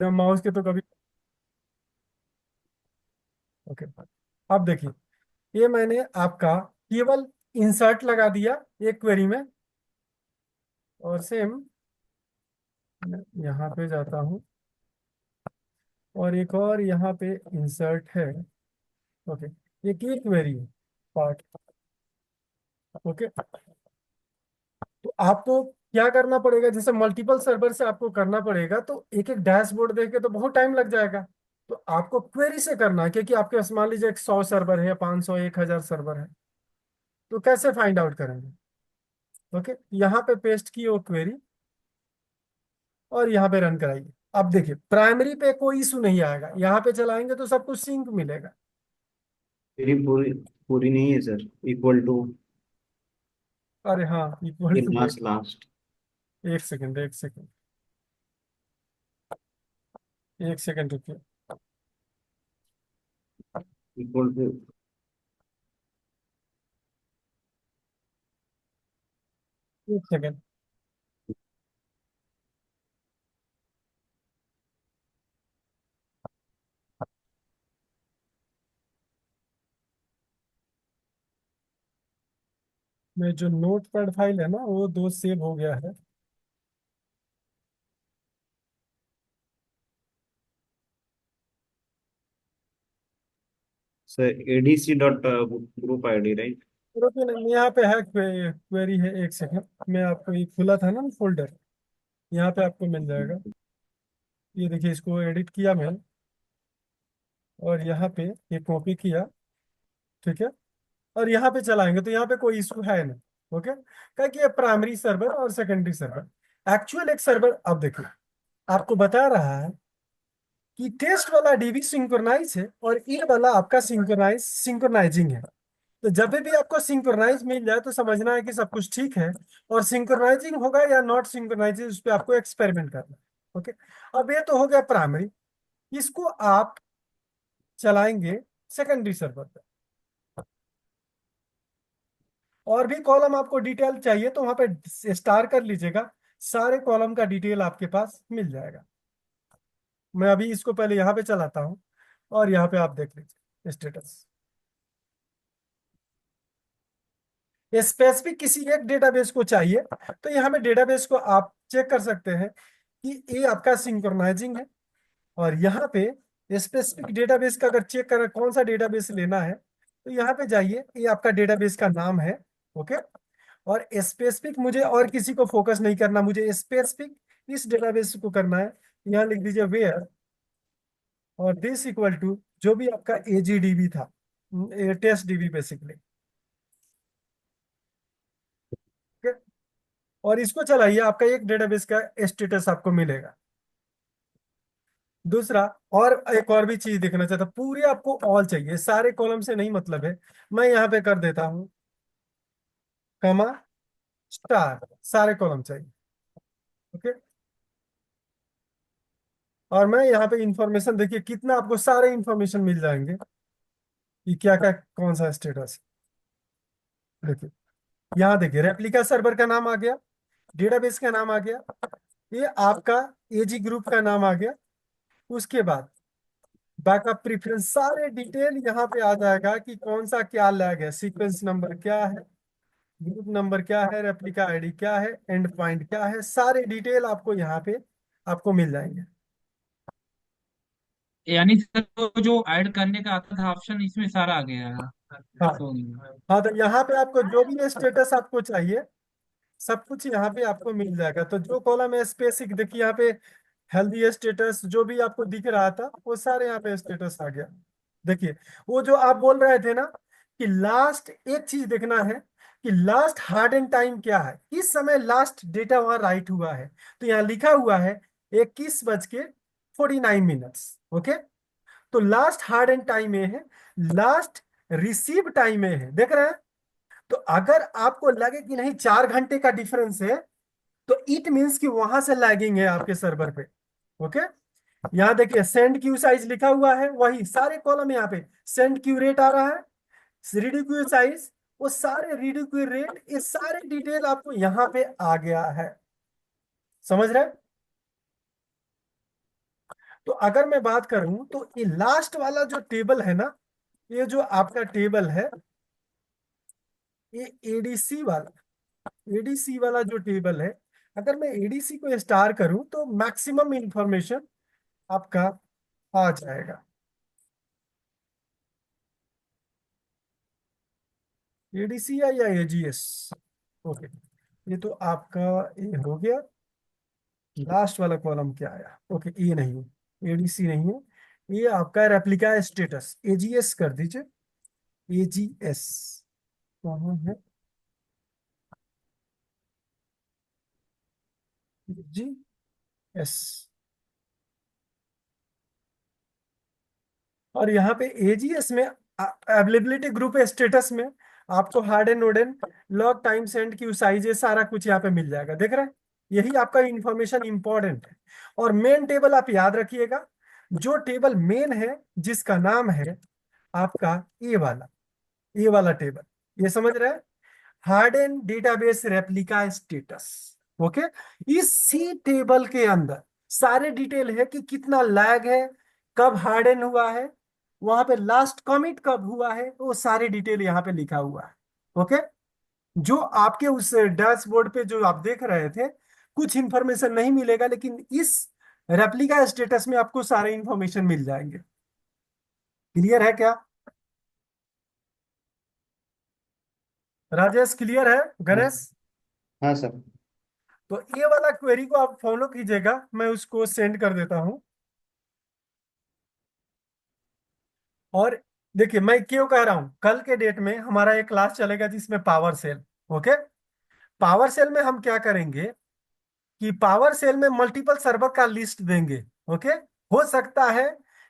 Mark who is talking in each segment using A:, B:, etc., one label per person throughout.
A: Mouse के तो कभी। ओके, अब देखिए, ये मैंने आपका केवल इंसर्ट लगा दिया एक क्वेरी में, और सेम यहाँ पे जाता हूँ, और एक और यहाँ पे इंसर्ट है। ओके, ये की क्वेरी है पार्ट। ओके, तो आपको क्या करना पड़ेगा, जैसे मल्टीपल सर्वर से आपको करना पड़ेगा, तो एक एक डैशबोर्ड देख के तो बहुत टाइम लग जाएगा। तो आपको क्वेरी से करना है, क्योंकि आपके पास मान लीजिए 100 सर्वर है, 500, 1000 सर्वर है, तो कैसे फाइंड आउट करेंगे। ओके, यहाँ पे पेस्ट की वो क्वेरी, और यहाँ पे रन कराइए। अब देखिए, प्राइमरी पे कोई इशू नहीं आएगा, यहाँ पे चलाएंगे तो सब कुछ सिंक मिलेगा।
B: मेरी पूरी पूरी नहीं है सर। Equal to.
A: अरे हाँ, इक्वल
B: ये
A: टू
B: लास्ट लास्ट।
A: एक सेकंड, एक सेकंड, एक सेकंड रुकिए।
B: Equal to.
A: एक सेकंड, में जो नोट पैड फाइल है ना, वो दो सेव हो गया है।
B: Sir ADC dot group ID right.
A: रुकिए ना, यहाँ पे है क्वेरी है, एक सेकंड। मैं आपको ये खुला था ना फोल्डर, यहाँ पे आपको मिल जाएगा। ये देखिए, इसको एडिट किया मैं, और यहाँ पे ये कॉपी किया। ठीक है, और यहाँ पे चलाएंगे तो यहाँ पे कोई इशू है नहीं। ओके, क्या कि ये प्राइमरी सर्वर और सेकेंडरी सर्वर, एक्चुअल एक सर्वर। अब देखिए, आपको बता रहा है कि टेस्ट वाला डीबी सिंक्रोनाइज है, और ये वाला आपका सिंक्रोनाइजिंग है। तो जब भी आपको सिंक्रोनाइज मिल जाए तो समझना है कि सब कुछ ठीक है, और सिंक्रोनाइजिंग होगा या नॉट सिंक्रोनाइजिंग, उस पर आपको एक्सपेरिमेंट करना है। ओके, अब ये तो हो गया प्राइमरी। इसको आप चलाएंगे सेकेंडरी सर्वर पे, और भी कॉलम आपको डिटेल चाहिए तो वहां पे स्टार कर लीजिएगा, सारे कॉलम का डिटेल आपके पास मिल जाएगा। मैं अभी इसको पहले यहाँ पे चलाता हूँ, और यहाँ पे आप देख लीजिए स्टेटस। स्पेसिफिक किसी एक डेटाबेस को चाहिए, तो यहाँ पे डेटाबेस को आप चेक कर सकते हैं कि ये आपका सिंक्रोनाइजिंग है। और यहाँ पे स्पेसिफिक डेटाबेस का अगर चेक करें कौन सा डेटाबेस लेना है, तो यहाँ पे जाइए, ये आपका डेटाबेस का नाम है। ओके, और स्पेसिफिक मुझे और किसी को फोकस नहीं करना, मुझे स्पेसिफिक इस डेटाबेस को करना है। यहाँ लिख दीजिए वेयर, और दिस इक्वल टू जो भी आपका एजीडीबी था, टेस्ट डीबी बेसिकली। और इसको चलाइए, आपका एक डेटाबेस का स्टेटस आपको मिलेगा। दूसरा, और एक और भी चीज देखना चाहता, पूरे आपको ऑल चाहिए, सारे कॉलम से नहीं मतलब है। मैं यहाँ पे कर देता हूँ कमा स्टार, सारे कॉलम चाहिए। ओके, और मैं यहाँ पे इंफॉर्मेशन देखिए, कितना आपको सारे इंफॉर्मेशन मिल जाएंगे कि क्या क्या कौन सा स्टेटस है। देखिए, यहाँ देखिए, रेप्लिका सर्वर का नाम आ गया, डेटाबेस का नाम आ गया, ये आपका एजी ग्रुप का नाम आ गया। उसके बाद बैकअप प्रेफरेंस, सारे डिटेल यहाँ पे आ जाएगा कि कौन सा क्या लैग है, सीक्वेंस नंबर क्या है, ग्रुप नंबर क्या है, रेप्लिका आईडी क्या है, एंड पॉइंट क्या है, सारे डिटेल आपको यहाँ पे आपको मिल जाएंगे।
C: यानी सर वो जो ऐड करने का आता था ऑप्शन इसमें सारा आ गया है।
A: हाँ,
C: तो
A: हाँ, तो यहाँ पे आपको जो भी स्टेटस आपको चाहिए, सब कुछ यहाँ पे आपको मिल जाएगा। तो जो कॉलम है स्पेसिफिक, देखिए यहाँ पे हेल्दी स्टेटस जो भी आपको दिख रहा था, वो सारे यहाँ पे स्टेटस आ गया। देखिए, वो जो आप बोल रहे थे ना कि लास्ट एक चीज देखना है कि लास्ट हार्ड एंड टाइम क्या है, किस समय लास्ट डेटा वहां राइट हुआ है। तो यहाँ लिखा हुआ है 21:49। ओके, तो लास्ट हार्ड एंड टाइम में है, लास्ट रिसीव टाइम में है, देख रहे हैं। तो अगर आपको लगे कि नहीं 4 घंटे का डिफरेंस है, तो इट मीन्स कि वहां से लैगिंग है आपके सर्वर पे। ओके, यहाँ देखिए सेंड क्यू साइज लिखा हुआ है, वही सारे कॉलम यहाँ पे, सेंड क्यू रेट आ रहा है, रीड क्यू साइज, वो सारे रीड क्यू रेट, ये सारे डिटेल आपको यहाँ पे आ गया है। समझ रहे हैं? तो अगर मैं बात करूं तो ये लास्ट वाला जो टेबल है ना, ये जो आपका टेबल है, ये एडीसी वाला, एडीसी वाला जो टेबल है, अगर मैं एडीसी को स्टार करूं तो मैक्सिमम इंफॉर्मेशन आपका आ जाएगा। एडीसी या एजीएस। ओके, ये तो आपका ये हो गया। लास्ट वाला कॉलम क्या आया? ओके, ये नहीं है, एडीसी नहीं है, ये आपका रेप्लिका स्टेटस, एजीएस कर दीजिए। एजीएस कहाँ है? G S. और यहाँ पे एजीएस में अवेलेबिलिटी ग्रुप स्टेटस में आपको हार्डन नोडन लॉग टाइम सेंड की साइज, सारा कुछ यहाँ पे मिल जाएगा, देख रहे हैं? यही आपका इंफॉर्मेशन इंपॉर्टेंट है। और मेन टेबल आप याद रखिएगा, जो टेबल मेन है जिसका नाम है आपका ए वाला टेबल, ये समझ रहे हैं? Harden database replica status. Okay, इसी टेबल के अंदर सारे डिटेल है कि कितना लैग है, कब हार्डन हुआ है, वहां पे लास्ट कमिट कब हुआ है, वो सारे डिटेल यहाँ पे लिखा हुआ है। ओके, जो आपके उस डैशबोर्ड पे जो आप देख रहे थे, कुछ इंफॉर्मेशन नहीं मिलेगा, लेकिन इस रेप्लिका स्टेटस में आपको सारे इंफॉर्मेशन मिल जाएंगे। क्लियर है क्या राजेश? क्लियर है
B: हाँ।
A: गणेश?
B: हाँ सर।
A: तो ये वाला क्वेरी को आप फॉलो कीजिएगा, मैं उसको सेंड कर देता हूं। और देखिए, मैं क्यों कह रहा हूं, कल के डेट में हमारा एक क्लास चलेगा जिसमें PowerShell. Okay, PowerShell में हम क्या करेंगे कि पावर सेल में मल्टीपल सर्वर का लिस्ट देंगे। ओके, हो सकता है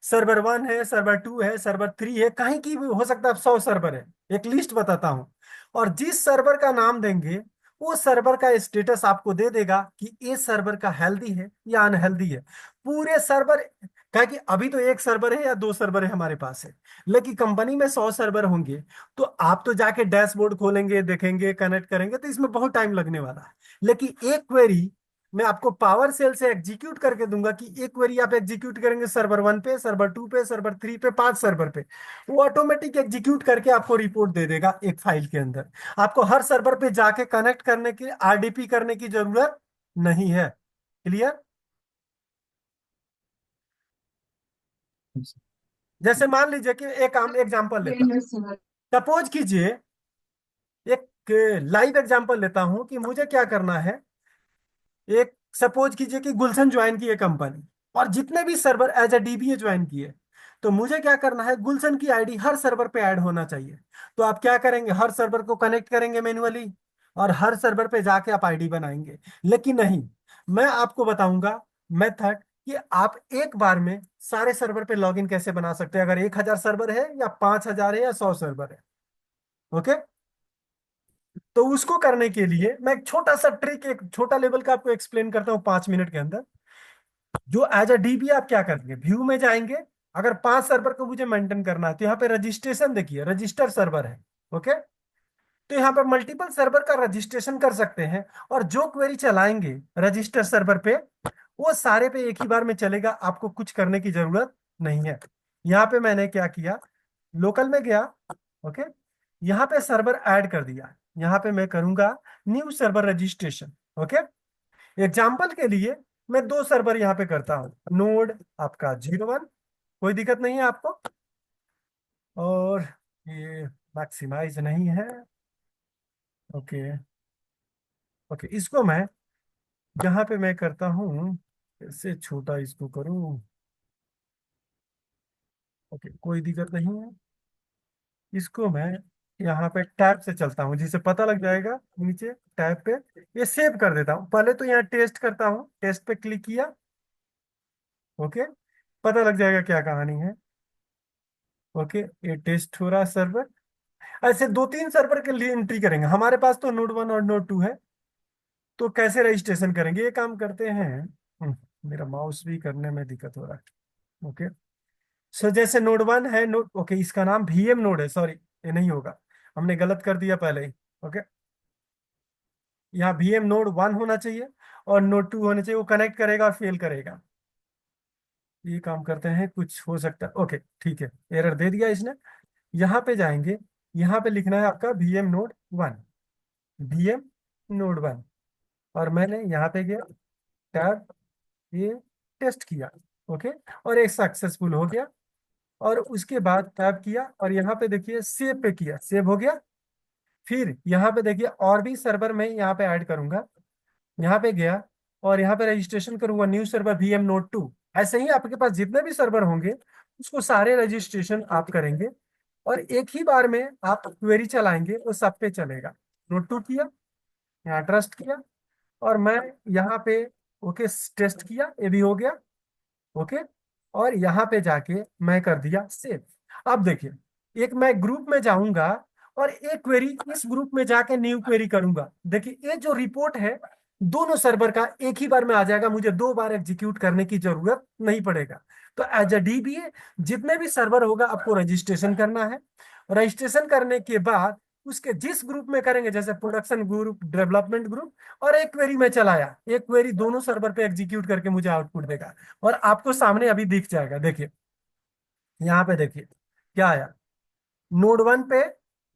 A: सर्वर 1 है, सर्वर 2 है, सर्वर 3 है, कहीं की भी हो सकता है, 100 सर्वर है। एक लिस्ट बताता हूं, और जिस सर्वर का नाम देंगे वो सर्वर का स्टेटस आपको दे देगा कि ये सर्वर का हेल्दी है या अनहेल्दी है। पूरे सर्वर, क्या कि अभी तो एक सर्वर है या दो सर्वर है हमारे पास है, लेकिन कंपनी में 100 सर्वर होंगे, तो आप तो जाके डैशबोर्ड खोलेंगे, देखेंगे, कनेक्ट करेंगे, तो इसमें बहुत टाइम लगने वाला है। लेकिन एक क्वेरी मैं आपको पावर सेल से एग्जीक्यूट करके दूंगा कि एक क्वेरी आप एग्जीक्यूट करेंगे सर्वर 1 पे, सर्वर 2 पे, सर्वर 3 पे, 5 सर्वर पे, वो ऑटोमेटिक एग्जीक्यूट करके आपको रिपोर्ट दे देगा एक फाइल के अंदर। आपको हर सर्वर पे जाके कनेक्ट करने की, आरडीपी करने की जरूरत नहीं है। क्लियर? जैसे मान लीजिए कि एक आम एग्जांपल लेता हूं, सपोज कीजिए, एक लाइव एग्जांपल लेता हूं कि मुझे क्या करना है। एक सपोज कीजिए कि गुलशन ज्वाइन की है कंपनी, और जितने भी server as a DBA join किए, तो मुझे क्या करना है, गुलशन की आईडी हर सर्वर पे ऐड होना चाहिए। तो आप क्या करेंगे, हर सर्वर को कनेक्ट करेंगे मैन्युअली, और हर सर्वर पे जाके आप आईडी बनाएंगे। लेकिन नहीं, मैं आपको बताऊंगा मेथड कि आप एक बार में सारे सर्वर पे लॉगिन कैसे बना सकते हैं, अगर 1,000 सर्वर है या 5,000 है या 100 सर्वर है। ओके, तो उसको करने के लिए मैं एक छोटा सा ट्रिक, एक छोटा लेवल का आपको एक्सप्लेन करता हूँ 5 मिनट के अंदर। जो एज अ डीबी आप क्या करेंगे, व्यू में जाएंगे, अगर 5 सर्वर को मुझे मेंटेन करना है तो यहाँ पे रजिस्ट्रेशन देखिए, रजिस्टर सर्वर है। ओके, तो यहाँ पे मल्टीपल सर्वर का रजिस्ट्रेशन कर सकते हैं, और जो क्वेरी चलाएंगे रजिस्टर सर्वर पे, वो सारे पे एक ही बार में चलेगा, आपको कुछ करने की जरूरत नहीं है। यहाँ पे मैंने क्या किया, लोकल में गया। ओके, यहाँ पे सर्वर ऐड कर दिया, यहाँ पे मैं करूंगा new server registration. Okay, example के लिए मैं 2 सर्वर यहाँ पे करता हूँ, नोड आपका 01, कोई दिक्कत नहीं है आपको, और ये मैक्सिमाइज नहीं है। ओके, ओके, इसको मैं यहाँ पे मैं करता हूँ, इससे छोटा इसको करूँ। ओके, कोई दिक्कत नहीं है। इसको मैं यहाँ पे टैब से चलता हूँ, जिसे पता लग जाएगा नीचे टैब पे, ये सेव कर देता हूँ। पहले तो यहाँ टेस्ट करता हूँ, टेस्ट पे क्लिक किया। ओके, पता लग जाएगा क्या कहानी है। ओके, ये टेस्ट हो रहा सर्वर। ऐसे 2-3 सर्वर के लिए एंट्री करेंगे, हमारे पास तो नोड 1 और नोड 2 है। तो कैसे रजिस्ट्रेशन करेंगे, ये काम करते हैं। मेरा माउस भी करने में दिक्कत हो रहा है। ओके, सो जैसे नोड 1 है, नोड, ओके, इसका नाम वीएम नोड है, सॉरी, ये नहीं होगा, हमने गलत कर दिया पहले ही। ओके, यहाँ वीएम नोड 1 होना चाहिए और नोड 2 होना चाहिए, वो कनेक्ट करेगा और फेल करेगा। ये काम करते हैं, कुछ हो सकता है। ओके ठीक है, एरर दे दिया इसने। यहाँ पे जाएंगे, यहाँ पे लिखना है आपका VM node 1, VM node 1। और मैंने यहाँ पे गया, टैब, ये टेस्ट किया। ओके, और एक सक्सेसफुल हो गया। और उसके बाद टैब किया और यहाँ पे देखिए सेव पे किया, सेव हो गया। फिर यहाँ पे देखिए और भी सर्वर में यहाँ पे ऐड करूंगा। यहाँ पे गया और यहाँ पे रजिस्ट्रेशन करूंगा, न्यू सर्वर VM node 2। ऐसे ही आपके पास जितने भी सर्वर होंगे उसको सारे रजिस्ट्रेशन आप करेंगे, और एक ही बार में आप क्वेरी चलाएंगे, वो सब पे चलेगा। नोट 2 किया, यहाँ ट्रस्ट किया, और मैं यहाँ पे ओके टेस्ट किया, ये भी हो गया। ओके, और यहाँ पे जाके मैं कर दिया सेव। अब देखिए, एक मैं ग्रुप में जाऊंगा और एक क्वेरी इस ग्रुप में जाके न्यू क्वेरी करूंगा। देखिए ये जो रिपोर्ट है दोनों सर्वर का एक ही बार में आ जाएगा, मुझे 2 बार एग्जीक्यूट करने की जरूरत नहीं पड़ेगा। तो एज अ DBA जितने भी सर्वर होगा आपको रजिस्ट्रेशन करना है। रजिस्ट्रेशन करने के बाद उसके जिस ग्रुप में करेंगे, जैसे प्रोडक्शन ग्रुप, डेवलपमेंट ग्रुप, और एक क्वेरी में चलाया, एक क्वेरी दोनों सर्वर पे एग्जीक्यूट करके मुझे आउटपुट देगा। और आपको सामने अभी दिख जाएगा, देखिए यहाँ पे देखिए क्या आया। नोड 1 पे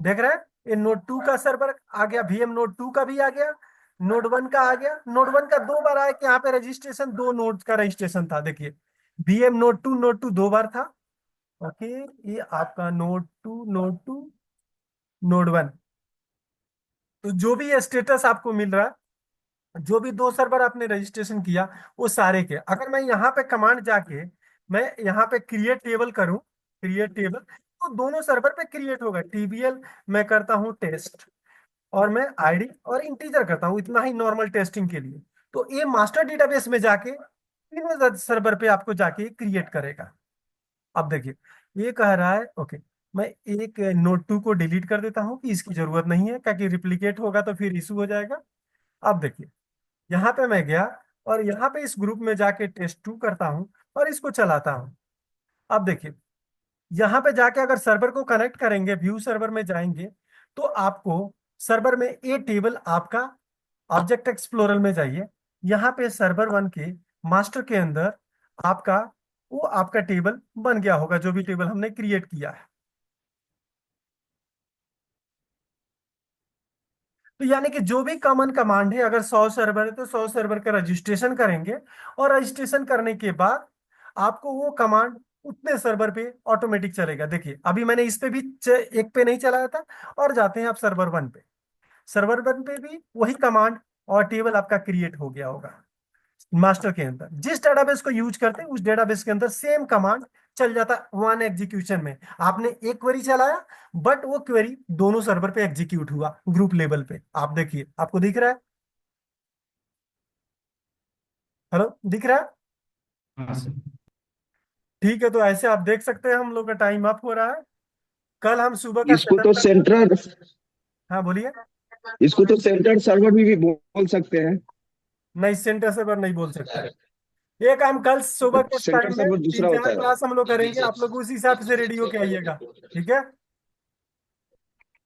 A: देख रहे हैं, ये नोड 2 का सर्वर आ गया, VM node 2 का भी आ गया, नोड 1 का आ गया। नोड 1 का 2 बार आया कि यहाँ पे रजिस्ट्रेशन, 2 नोड का रजिस्ट्रेशन था। देखिए VM node 2 2 बार था। ओके, ये आपका नोड 1। तो जो भी ये स्टेटस आपको मिल रहा है, जो भी 2 सर्वर आपने रजिस्ट्रेशन किया, वो सारे के, अगर मैं यहाँ पे कमांड जाके मैं यहाँ पे क्रिएट टेबल करूं, क्रिएट टेबल, तो दोनों सर्वर पे क्रिएट होगा। TBL मैं करता हूँ टेस्ट, और मैं ID और इंटीजर करता हूँ, इतना ही नॉर्मल टेस्टिंग के लिए। तो ये मास्टर डेटाबेस में जाके तीनों सर्वर पे आपको जाके क्रिएट करेगा। अब देखिए ये कह रहा है ओके, मैं एक नोड 2 को डिलीट कर देता हूँ कि इसकी जरूरत नहीं है, क्योंकि रिप्लिकेट होगा तो फिर इशू हो जाएगा। अब देखिए यहाँ पे मैं गया और यहाँ पे इस ग्रुप में जाके टेस्ट 2 करता हूँ और इसको चलाता हूँ। अब देखिए यहाँ पे जाके अगर सर्वर को कनेक्ट करेंगे, व्यू सर्वर में जाएंगे, तो आपको सर्वर में ये टेबल आपका ऑब्जेक्ट एक्सप्लोरर में जाइए, यहाँ पे सर्वर 1 के मास्टर के अंदर आपका वो आपका टेबल बन गया होगा, जो भी टेबल हमने क्रिएट किया है। तो यानी कि जो भी कॉमन कमांड है, अगर 100 सर्वर है तो 100 सर्वर का रजिस्ट्रेशन करेंगे, और रजिस्ट्रेशन करने के बाद आपको वो कमांड उतने सर्वर पे ऑटोमेटिक चलेगा। देखिए अभी मैंने इस पे भी एक पे नहीं चलाया था, और जाते हैं आप सर्वर 1 पे। सर्वर 1 पे भी वही कमांड और टेबल आपका क्रिएट हो गया होगा। मास्टर के अंदर जिस डेटाबेस को यूज करते हैं उस डेटाबेस के अंदर सेम कमांड चल जाता है 1 एग्जीक्यूशन में। आपने एक क्वेरी चलाया, बट वो क्वेरी दोनों सर्वर पे एग्जीक्यूट हुआ ग्रुप लेवल पे। आप देखिए, आपको दिख रहा है? हेलो, दिख रहा है?
B: हाँ सर।
A: ठीक है, तो ऐसे आप देख सकते हैं हम लोग का टाइम अप हो रहा है। कल हम सुबह का
D: इसको
A: सेटअप
D: तो
A: करते हैं।
D: सेंट्रल
A: हाँ बोलिए।
D: इसको तो सेंट्रल सर्वर भी बोल सकते हैं।
A: नहीं, सेंटर सर्वर नहीं बोल सकते। ये काम कल सुबह के
D: सेंट्रल
A: टाइम में
D: सर्वर
A: तीन
D: दूसरा
A: चार
D: होता है।
A: क्लास हम लोग करेंगे, आप लोग उस हिसाब से रेडी होके आइएगा। ठीक है?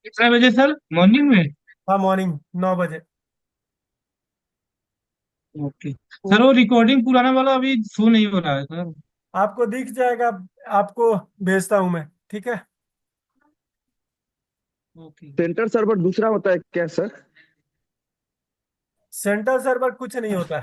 C: कितने बजे सर, मॉर्निंग में?
A: हाँ, मॉर्निंग 9 बजे।
C: ओके सर, वो रिकॉर्डिंग पुराना वाला अभी शो नहीं हो रहा है सर।
A: आपको दिख जाएगा, आपको भेजता हूं मैं। ठीक है?
C: ओके।
D: सेंट्रल सर्वर दूसरा होता है क्या सर?
A: सेंट्रल सर्वर कुछ नहीं होता है।